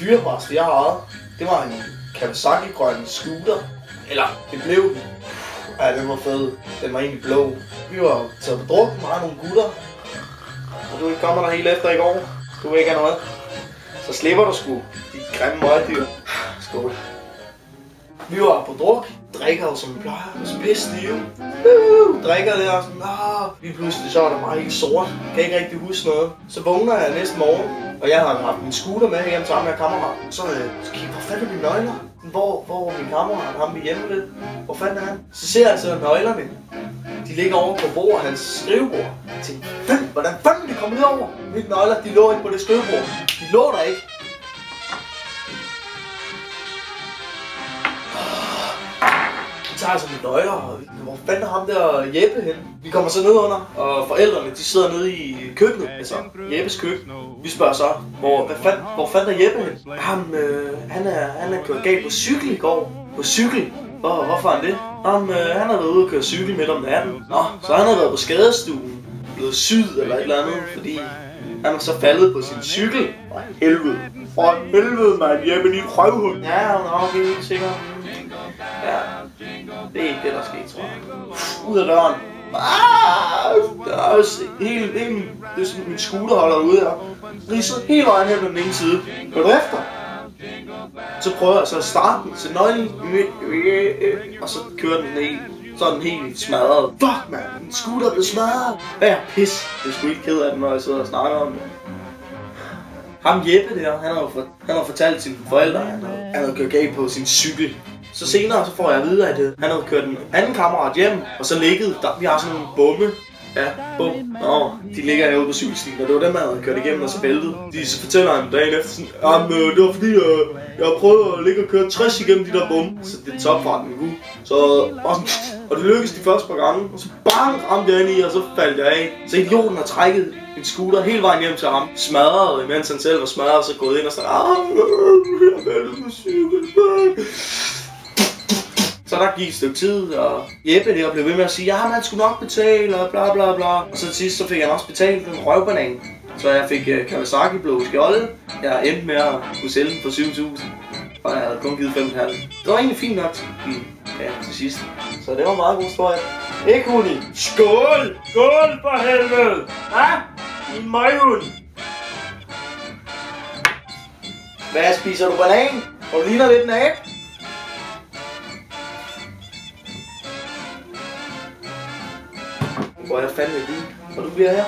fyrebræst, jeg ejede, det var en Kawasaki-grøn scooter. Eller, det blev den. Ja, den var fed. Den var egentlig blå. Vi var taget på druk, mig og nogle gutter. Og du kommer der helt efter i går. Du vil ikke have noget. Så slipper du sgu de grimme møgdyr. Skål. Vi var på druk. Drikker jo som vi plejer. Og så pisse stive. Drikker der og sådan. Lige pludselig så er der bare helt sort. Kan ikke rigtig huske noget. Så vågner jeg næste morgen. Og jeg har haft min scooter med hjem sammen med kammerat. Så kigger jeg på fanden mine nøgler. Hvor min kammerat, ham vi hjemme lidt. Hvor fanden er han? Så ser jeg altså nøglerne. De ligger over på bordet, hans skrivebord. Jeg tænkte, hvordan fanden er de kommet over? Mine nøgler, de lå ikke på det skrivebord. De lå der ikke. Jeg tager altså mine nøgler, og hvor fanden er ham der Jeppe henne? Vi kommer så ned under, og forældrene de sidder nede i køkkenet, altså Jeppes køkken. Vi spørger så, hvor fanden er Jeppe henne? Han er kørt galt på cykel i går. På cykel? Hvorfor er han det? Han har været ude og køre cykel midt om natten. Nå, så han har været på skadestuen, blevet syet eller et eller andet, fordi han er så faldet på sin cykel. Helvede. Helvede, mand. Jeppe, din røvhund. Ja, okay, helt sikkert. Ja, det er ikke det, der skete, tror jeg. Ud af døren. Der er også helt det er sådan, min scooter holder ude her. Ridset hele vejen her på den ene side. Går du efter? Så prøver jeg så at starte den, så nøglen, og så kører den ned. Så er den helt smadret. Fuck, man, min scooter blev smadret. Hvad er pis? Det er sgu ikke ked af den, når jeg sidder og snakker om det. Ham Jeppe der, han har fortalt sine forældre, han havde kørt galt på sin cykel. Så senere så får jeg at vide, at han havde kørt en anden kammerat hjem, og så ligget der. Vi har sådan nogle bomme. Ja, bum. Nå, de ligger herude på cykelstien, og det var dem, han havde kørt igennem og så væltet. De fortæller ham dagen efter sådan, det var fordi, jeg har prøvet at ligge og køre 60 igennem de der bomme. Så det er topfarten, så og det lykkedes de første par gange, og så bang, ramte jeg ind i, og så faldt jeg af. Så idioten har trækket en scooter hele vejen hjem til ham, smadret, imens han selv var smadret, og så gået ind og sagt, jeg væltede med cykel. Så der gik et stykke tid, og Jeppe der blev ved med at sige, ja, man skulle nok betale, og bla bla bla. Og så til sidst så fik han også betalt en røvbanan. Så jeg fik Kawasaki blå skjolde. Jeg endte med at kunne sælge den for 7.000. Og jeg havde kun givet 5,5. Det var egentlig fint nok til sidst. Så det var en meget god historie. Ikke, Huni? Skål! Skål for helvede! Hva? Min møghund! Hvad spiser du banan? Og du ligner lidt en abe? Hvor er jeg fandme vild, og du bliver her.